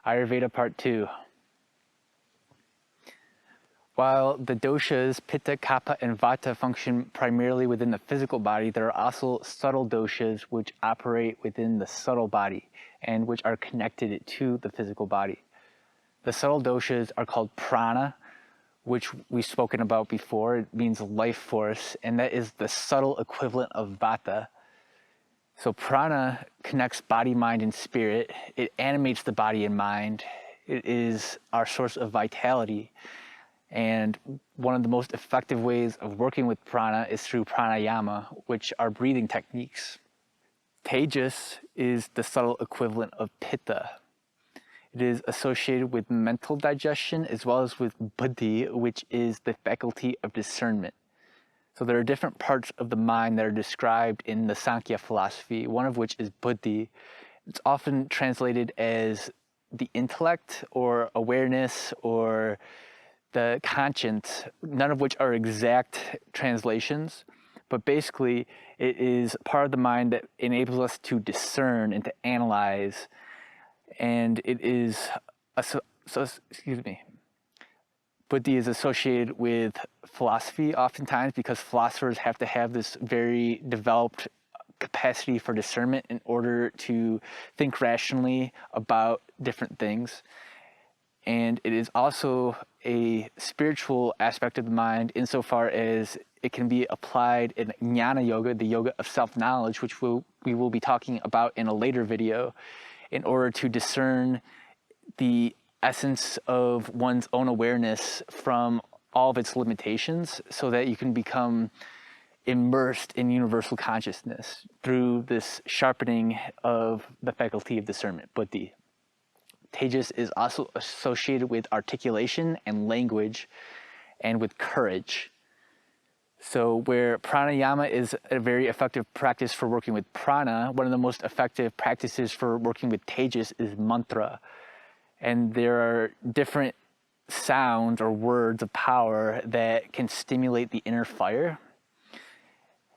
Ayurveda Part 2. While the doshas, Pitta, Kapha, and Vata function primarily within the physical body, there are also subtle doshas which operate within the subtle body and which are connected to the physical body. The subtle doshas are called prana, which we've spoken about before. It means life force, and that is the subtle equivalent of Vata. So prana connects body, mind, and spirit. It animates the body and mind. It is our source of vitality. And one of the most effective ways of working with prana is through pranayama, which are breathing techniques. Tejas is the subtle equivalent of pitta. It is associated with mental digestion as well as with buddhi, which is the faculty of discernment. So there are different parts of the mind that are described in the Sankhya philosophy, one of which is buddhi. It's often translated as the intellect or awareness or the conscience, none of which are exact translations, but basically it is part of the mind that enables us to discern and to analyze, and it is, buddhi is associated with philosophy oftentimes because philosophers have to have this very developed capacity for discernment in order to think rationally about different things. And it is also a spiritual aspect of the mind insofar as it can be applied in jnana yoga, the yoga of self-knowledge, which we will be talking about in a later video, in order to discern the essence of one's own awareness from all of its limitations so that you can become immersed in universal consciousness through this sharpening of the faculty of discernment, buddhi. Tejas is also associated with articulation and language and with courage. So where pranayama is a very effective practice for working with prana, one of the most effective practices for working with tejas is mantra. And there are different sounds or words of power that can stimulate the inner fire.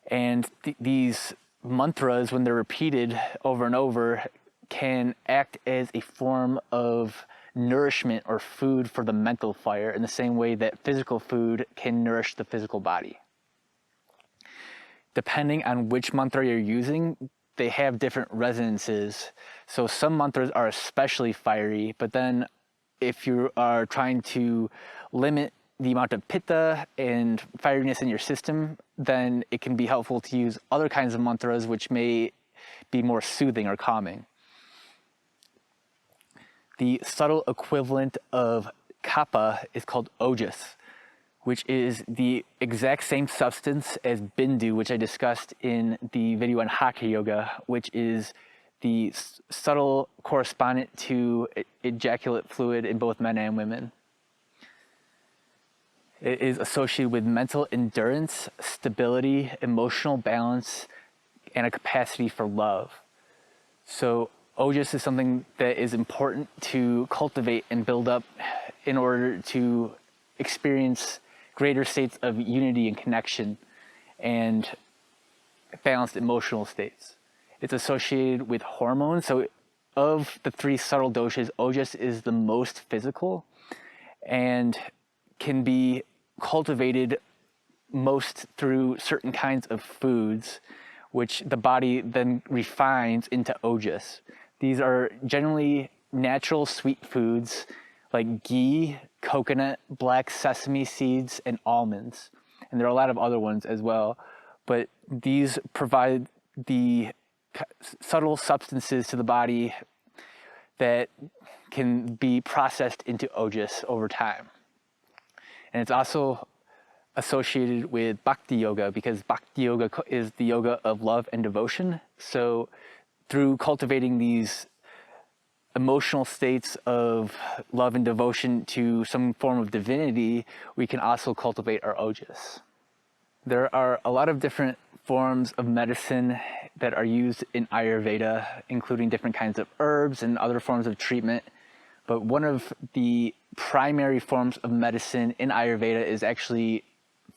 And these mantras, when they're repeated over and over, can act as a form of nourishment or food for the mental fire in the same way that physical food can nourish the physical body. Depending on which mantra you're using, they have different resonances. So some mantras are especially fiery, but then if you are trying to limit the amount of pitta and fieriness in your system, then it can be helpful to use other kinds of mantras which may be more soothing or calming. The subtle equivalent of kapha is called ojas, which is the exact same substance as bindu, which I discussed in the video on hatha yoga, which is the subtle correspondent to ejaculate fluid in both men and women. It is associated with mental endurance, stability, emotional balance, and a capacity for love. So ojas is something that is important to cultivate and build up in order to experience greater states of unity and connection and balanced emotional states. It's associated with hormones. So of the three subtle doshas, ojas is the most physical and can be cultivated most through certain kinds of foods, which the body then refines into ojas. These are generally natural sweet foods like ghee, coconut, black sesame seeds, and almonds. And there are a lot of other ones as well. But these provide the subtle substances to the body that can be processed into ojas over time. And it's also associated with bhakti yoga because bhakti yoga is the yoga of love and devotion. So through cultivating these emotional states of love and devotion to some form of divinity, we can also cultivate our ojas. There are a lot of different forms of medicine that are used in Ayurveda, including different kinds of herbs and other forms of treatment. But one of the primary forms of medicine in Ayurveda is actually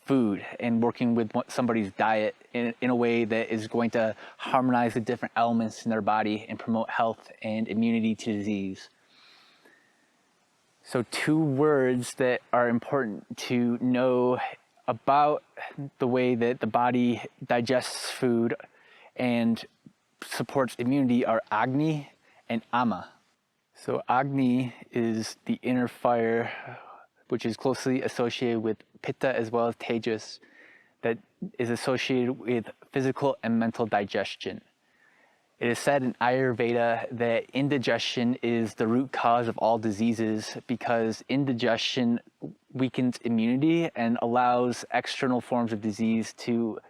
food and working with somebody's diet in a way that is going to harmonize the different elements in their body and promote health and immunity to disease. So 2 words that are important to know about the way that the body digests food and supports immunity are Agni and Ama. So Agni is the inner fire, which is closely associated with Pitta as well as Tejas, that is associated with physical and mental digestion. It is said in Āyurveda that indigestion is the root cause of all diseases because indigestion weakens immunity and allows external forms of disease to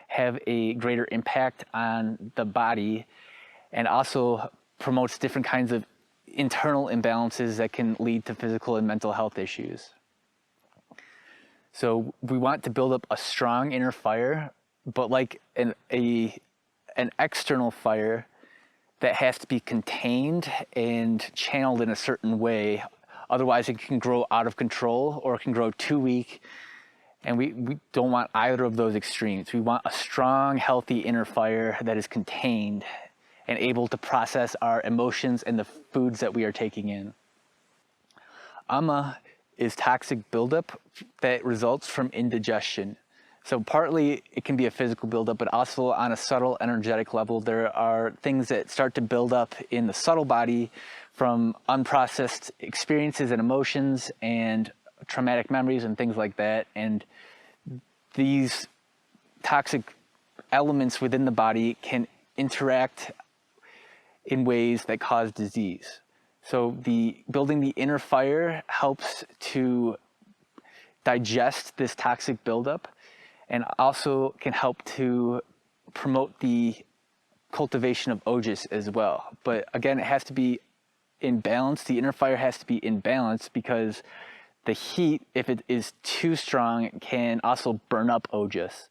have a greater impact on the body, and also promotes different kinds of internal imbalances that can lead to physical and mental health issues. So we want to build up a strong inner fire, but like an external fire that has to be contained and channeled in a certain way. Otherwise it can grow out of control or it can grow too weak. And we don't want either of those extremes. We want a strong, healthy inner fire that is contained and able to process our emotions and the foods that we are taking in. Ama is toxic buildup that results from indigestion. So partly it can be a physical buildup, but also on a subtle energetic level, there are things that start to build up in the subtle body from unprocessed experiences and emotions and traumatic memories and things like that. And these toxic elements within the body can interact in ways that cause disease. So building the inner fire helps to digest this toxic buildup, and also can help to promote the cultivation of ojas as well. But again, it has to be in balance. The inner fire has to be in balance because the heat, if it is too strong, can also burn up ojas.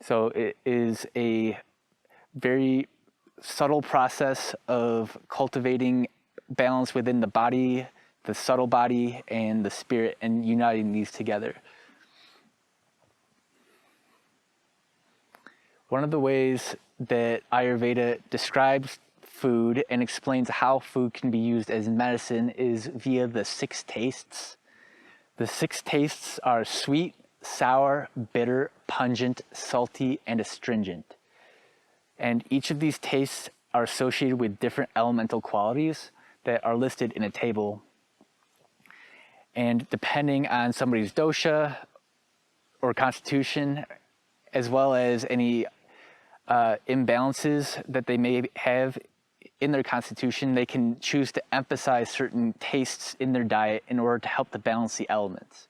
So it is a very subtle process of cultivating balance within the body, the subtle body, and the spirit, and uniting these together. One of the ways that Āyurveda describes food and explains how food can be used as medicine is via the 6 tastes. The 6 tastes are sweet, sour, bitter, pungent, salty, and astringent. And each of these tastes are associated with different elemental qualities that are listed in a table. And depending on somebody's dosha or constitution, as well as any imbalances that they may have in their constitution, they can choose to emphasize certain tastes in their diet in order to help to balance the elements.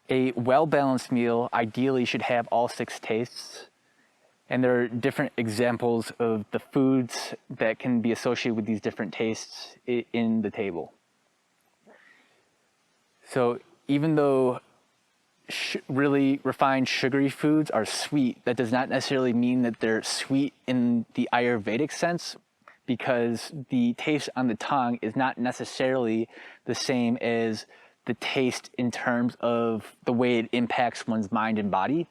A well-balanced meal ideally should have all 6 tastes, and there are different examples of the foods that can be associated with these different tastes in the table. So even though really refined sugary foods are sweet, that does not necessarily mean that they're sweet in the Ayurvedic sense, because the taste on the tongue is not necessarily the same as the taste in terms of the way it impacts one's mind and body.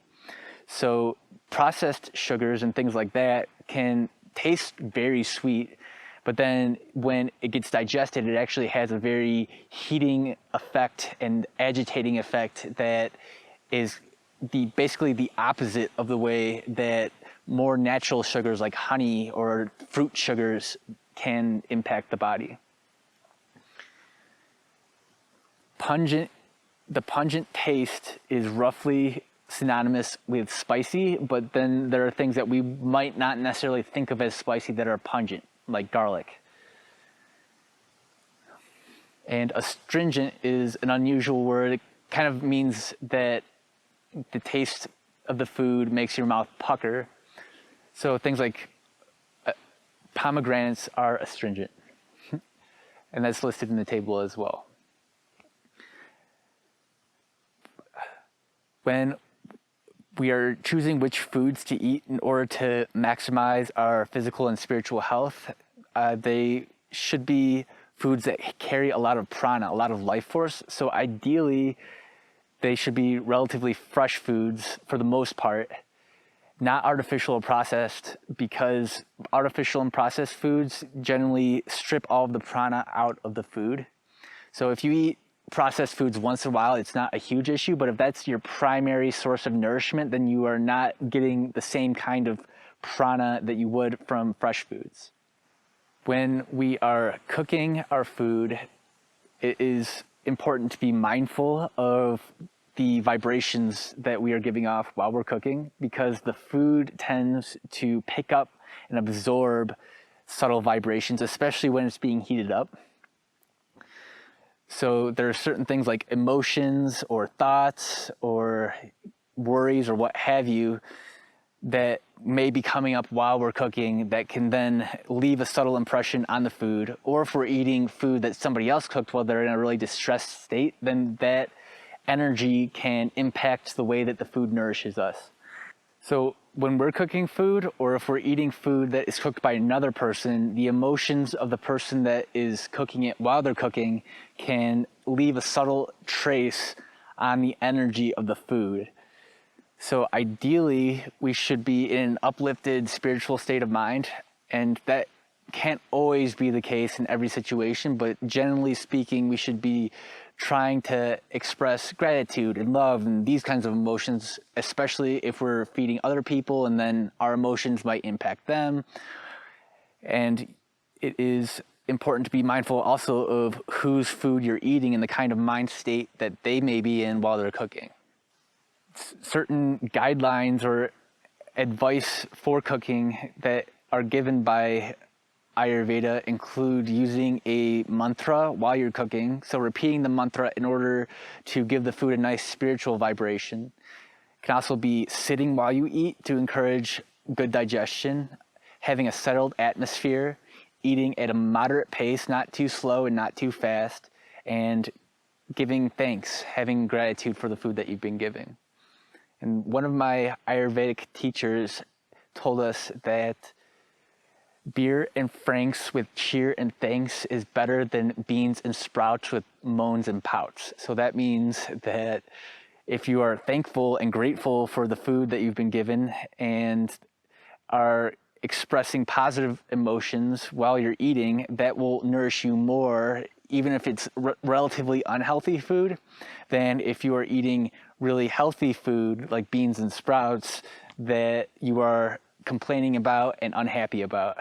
So processed sugars and things like that can taste very sweet, but then when it gets digested, it actually has a very heating effect and agitating effect that is basically the opposite of the way that more natural sugars like honey or fruit sugars can impact the body. The pungent taste is roughly synonymous with spicy, but then there are things that we might not necessarily think of as spicy that are pungent, like garlic. And astringent is an unusual word. It kind of means that the taste of the food makes your mouth pucker. So things like pomegranates are astringent, and that's listed in the table as well. When we are choosing which foods to eat in order to maximize our physical and spiritual health, they should be foods that carry a lot of prana, a lot of life force. So ideally, they should be relatively fresh foods for the most part. not artificial or processed, because artificial and processed foods generally strip all of the prana out of the food. So if you eat processed foods once in a while, it's not a huge issue, but if that's your primary source of nourishment, then you are not getting the same kind of prana that you would from fresh foods. When we are cooking our food, it is important to be mindful of the vibrations that we are giving off while we're cooking, because the food tends to pick up and absorb subtle vibrations, especially when it's being heated up. So there are certain things like emotions or thoughts or worries or what have you that may be coming up while we're cooking that can then leave a subtle impression on the food. Or if we're eating food that somebody else cooked while they're in a really distressed state, then that energy can impact the way that the food nourishes us. So when we're cooking food, or if we're eating food that is cooked by another person, the emotions of the person that is cooking it while they're cooking can leave a subtle trace on the energy of the food. So ideally, we should be in an uplifted spiritual state of mind, and that can't always be the case in every situation, but generally speaking, we should be trying to express gratitude and love and these kinds of emotions, especially if we're feeding other people, and then our emotions might impact them. And it is important to be mindful also of whose food you're eating and the kind of mind state that they may be in while they're cooking. Certain guidelines or advice for cooking that are given by Āyurveda include using a mantra while you're cooking, so repeating the mantra in order to give the food a nice spiritual vibration. It can also be sitting while you eat to encourage good digestion, having a settled atmosphere, eating at a moderate pace, not too slow and not too fast, and giving thanks, having gratitude for the food that you've been giving. And one of my Ayurvedic teachers told us that beer and franks with cheer and thanks is better than beans and sprouts with moans and pouts. So that means that if you are thankful and grateful for the food that you've been given and are expressing positive emotions while you're eating, that will nourish you more, even if it's relatively unhealthy food, than if you are eating really healthy food like beans and sprouts that you are complaining about and unhappy about.